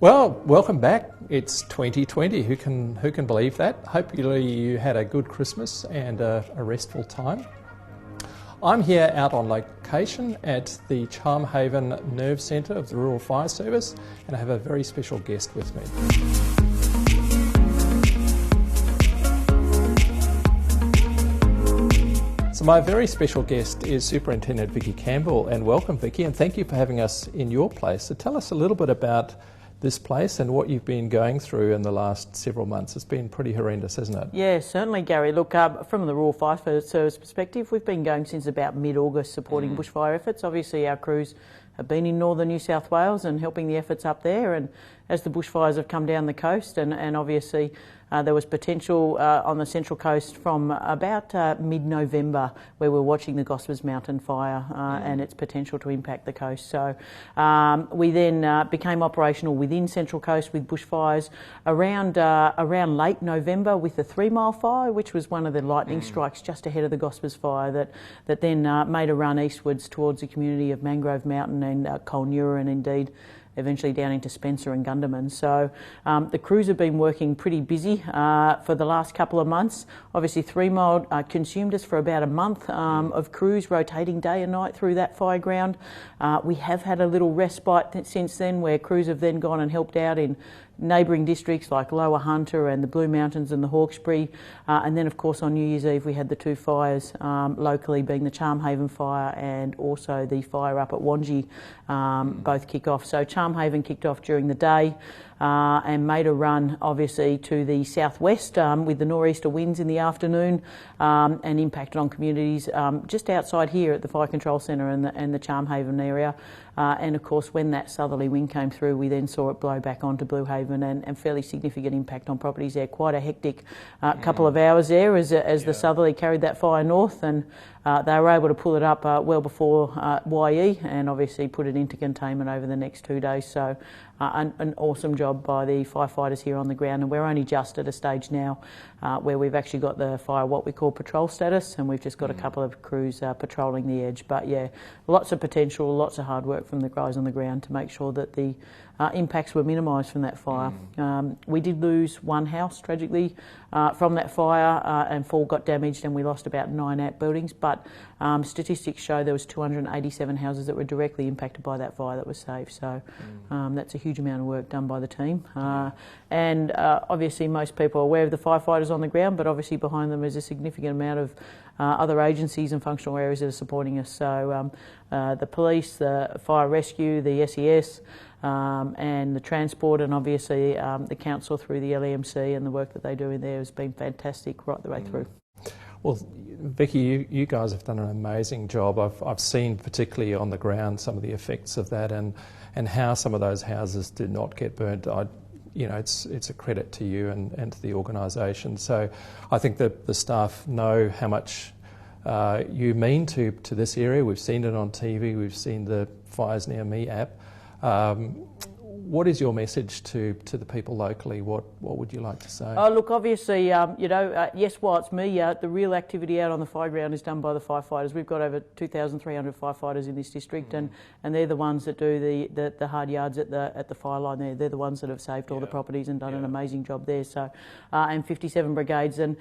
Well, welcome back. It's 2020. Who can believe that? Hopefully you had a good Christmas and a restful time. I'm here out on location at the Charmhaven Nerve Centre of the Rural Fire Service, and I have a very special guest with me. So my very special guest is Superintendent Viki Campbell, and welcome Viki, and thank you for having us in your place. So tell us a little bit about this place and what you've been going through in the last several months. It's been pretty horrendous, hasn't it? Yeah, certainly, Gary. Look, from the Rural Fire Service perspective, we've been going since about mid-August supporting bushfire efforts. Obviously, our crews have been in northern New South Wales and helping the efforts up there, and as the bushfires have come down the coast, and obviously there was potential on the Central Coast from about mid-November, where we're watching the Gospers Mountain fire and its potential to impact the coast. So we then became operational within Central Coast with bushfires around late November with the 3 Mile fire, which was one of the lightning strikes just ahead of the Gospers fire that then made a run eastwards towards the community of Mangrove Mountain and Colnura, and indeed eventually down into Spencer and Gunderman. So the crews have been working pretty busy for the last couple of months. Obviously 3 Mile consumed us for about a month of crews rotating day and night through that fire ground. We have had a little respite since then, where crews have then gone and helped out in neighbouring districts like Lower Hunter and the Blue Mountains and the Hawkesbury, and then of course on New Year's Eve we had the 2 fires locally, being the Charmhaven fire and also the fire up at Wangi, both kick off. So Charmhaven kicked off during the day and made a run obviously to the southwest with the nor'easter winds in the afternoon, and impacted on communities just outside here at the Fire Control Centre and the Charmhaven area. And of course when that southerly wind came through, we then saw it blow back onto Blue Haven and fairly significant impact on properties there. Quite a hectic couple of hours there as the southerly carried that fire north, and they were able to pull it up well before YE and obviously put it into containment over the next 2 days. So an awesome job by the firefighters here on the ground, and we're only just at a stage now where we've actually got the fire what we call patrol status, and we've just got a couple of crews patrolling the edge. But yeah, lots of potential, lots of hard work from the guys on the ground to make sure that the impacts were minimised from that fire. We did lose one house tragically from that fire, and 4 got damaged, and we lost about 9 outbuildings, but statistics show there was 287 houses that were directly impacted by that fire that was saved. So that's a huge amount of work done by the team. And obviously most people are aware of the firefighters on the ground, but obviously behind them is a significant amount of other agencies and functional areas that are supporting us. So the police, the fire rescue, the SES, and the transport, and obviously the council through the LEMC, and the work that they do in there has been fantastic right the way through. Well, Viki, you guys have done an amazing job. I've seen particularly on the ground some of the effects of that, and how some of those houses did not get burnt. It's a credit to you and to the organisation. So I think that the staff know how much you mean to this area. We've seen it on TV. We've seen the Fires Near Me app. What is your message to the people locally? What would you like to say? Oh, look, obviously, yes, while it's me, the real activity out on the fire ground is done by the firefighters. We've got over 2,300 firefighters in this district, and they're the ones that do the hard yards at the fire line there. They're the ones that have saved all the properties and done an amazing job there. So, and 57 brigades, and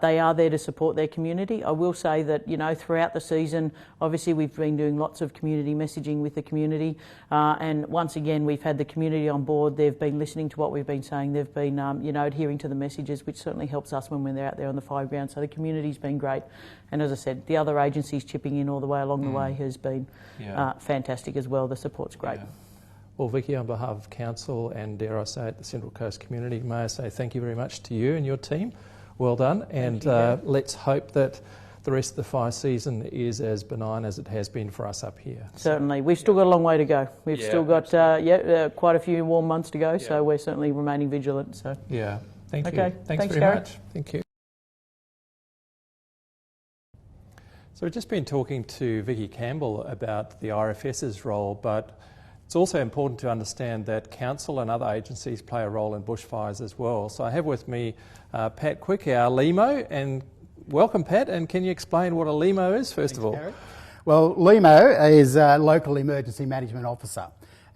they are there to support their community. I will say that, throughout the season, obviously we've been doing lots of community messaging with the community, and once again we've had the community on board. They've been listening to what we've been saying. They've been, adhering to the messages, which certainly helps us when we're out there on the fire ground. So the community's been great. And as I said, the other agencies chipping in all the way along the way has been fantastic as well. The support's great. Yeah. Well, Viki, on behalf of Council and, dare I say it, the Central Coast community, may I say thank you very much to you and your team. Well done. And let's hope that the rest of the fire season is as benign as it has been for us up here. Certainly. We've still got a long way to go. We've still got quite a few warm months to go, so we're certainly remaining vigilant. So yeah, thank you. Okay. Thanks very Gary. much. Thank you. So we've just been talking to Viki Campbell about the RFS's role, but it's also important to understand that Council and other agencies play a role in bushfires as well. So I have with me Pat Quick, our LEMO, and welcome, Pat, and can you explain what a LEMO is, first of all? Gary. Well, LEMO is a Local Emergency Management Officer,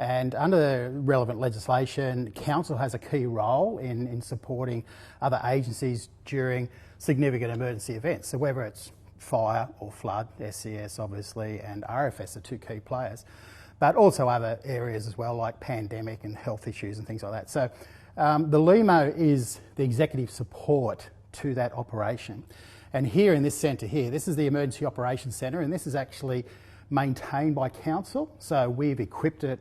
And under relevant legislation, council has a key role in supporting other agencies during significant emergency events. So whether it's fire or flood, SCS obviously, and RFS are two key players, but also other areas as well, like pandemic and health issues and things like that. So the LEMO is the executive support to that operation. And here in this centre here, this is the Emergency Operations Centre, and this is actually maintained by council. So we've equipped it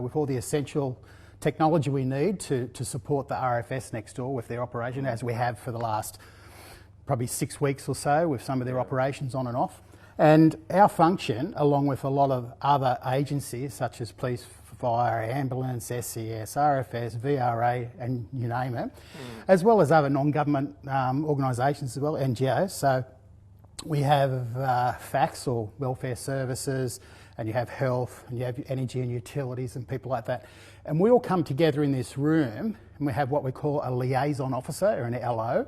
with all the essential technology we need to support the RFS next door with their operation, as we have for the last probably 6 weeks or so with some of their operations on and off. And our function, along with a lot of other agencies such as police, fire, ambulance, SCS, RFS, VRA, and you name it, as well as other non-government organisations as well, NGOs. So we have FACS or welfare services, and you have health, and you have energy and utilities and people like that. And we all come together in this room, and we have what we call a liaison officer, or an LO,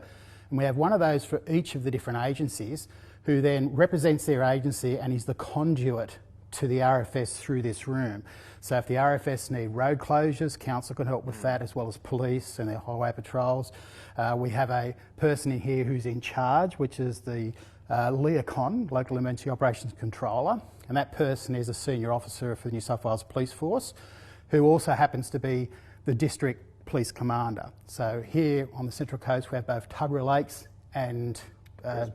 and we have one of those for each of the different agencies, who then represents their agency and is the conduit to the RFS through this room. So if the RFS need road closures, council can help with that, as well as police and their highway patrols. We have a person in here who's in charge, which is the LEOCON, Local Emergency Operations Controller, and that person is a senior officer for the New South Wales Police Force, who also happens to be the District Police Commander. So here on the Central Coast we have both Tuggerah Lakes and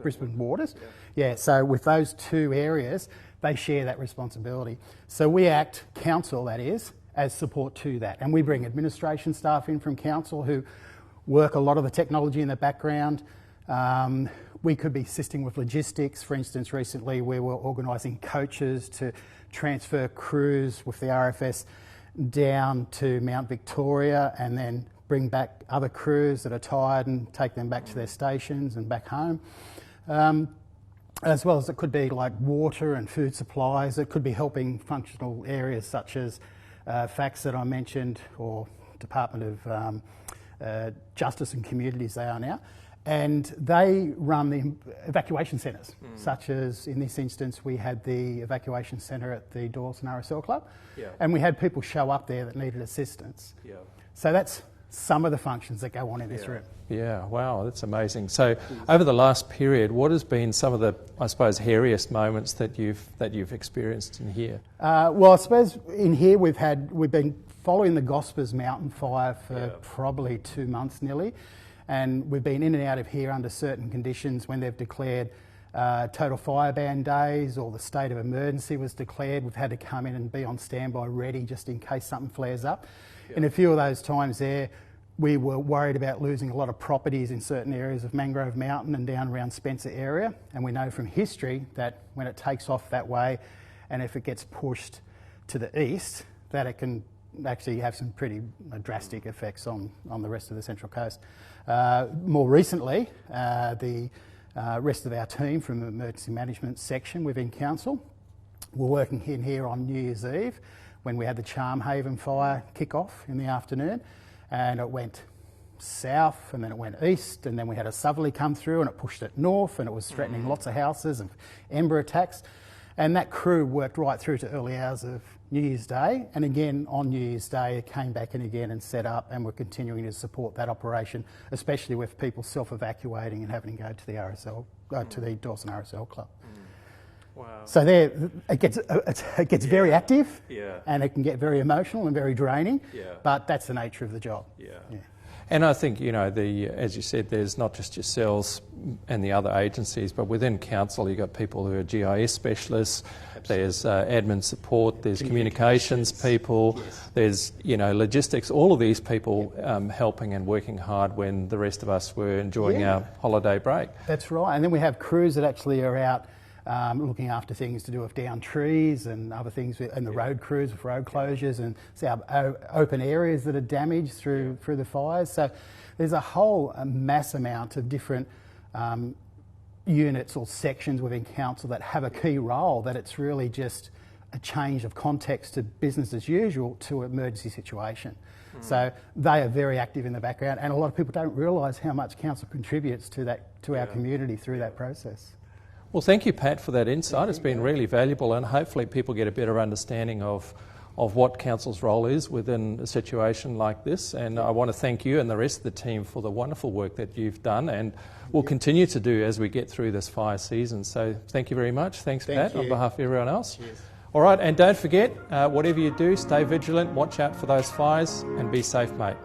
Brisbane Waters. Yeah, so with those two areas, they share that responsibility. So we act, council that is, as support to that. And we bring administration staff in from council who work a lot of the technology in the background. We could be assisting with logistics. For instance, recently we were organising coaches to transfer crews with the RFS down to Mount Victoria and then bring back other crews that are tired and take them back to their stations and back home. As well as it could be like water and food supplies. It could be helping functional areas such as FACS that I mentioned, or Department of Justice and Communities they are now. And they run the evacuation centres, such as in this instance we had the evacuation centre at the Dawson RSL Club, and we had people show up there that needed assistance. So that's some of the functions that go on in this room. Yeah, wow, that's amazing. So over the last period, what has been some of the, I suppose, hairiest moments that you've experienced in here? Well, I suppose in here we've been following the Gospers mountain fire for probably 2 months nearly, and we've been in and out of here under certain conditions when they've declared total fire ban days or the state of emergency was declared. We've had to come in and be on standby ready just in case something flares up. In a few of those times there, we were worried about losing a lot of properties in certain areas of Mangrove Mountain and down around Spencer area. And we know from history that when it takes off that way and if it gets pushed to the east, that it can actually have some pretty drastic effects on the rest of the Central Coast. More recently, the rest of our team from the Emergency Management section within Council were working in here on New Year's Eve when we had the Charmhaven fire kick off in the afternoon, and it went south and then it went east, and then we had a southerly come through and it pushed it north, and it was threatening lots of houses and ember attacks. And that crew worked right through to early hours of New Year's Day, and again on New Year's Day it came back in again and set up, and we're continuing to support that operation, especially with people self-evacuating and having to go to the RSL, to the Dawson RSL Club. Wow. So there, it gets very active, and it can get very emotional and very draining, but that's the nature of the job. And I think, you know, as you said, there's not just yourselves and the other agencies, but within council you've got people who are GIS specialists, there's admin support, there's communications people, there's, you know, logistics, all of these people helping and working hard when the rest of us were enjoying our holiday break. That's right. And then we have crews that actually are out looking after things to do with down trees and other things, and the road crews with road closures and open areas that are damaged through the fires. So there's a whole mass amount of different units or sections within council that have a key role, that it's really just a change of context to business as usual to an emergency situation. So they are very active in the background, and a lot of people don't realise how much council contributes to our community through that process. Well, thank you, Pat, for that insight. It's been really valuable, and hopefully people get a better understanding of of what council's role is within a situation like this. And I want to thank you and the rest of the team for the wonderful work that you've done and will continue to do as we get through this fire season. So thank you very much. Thanks, Pat, on behalf of everyone else. Cheers. All right, and don't forget, whatever you do, stay vigilant, watch out for those fires and be safe, mate.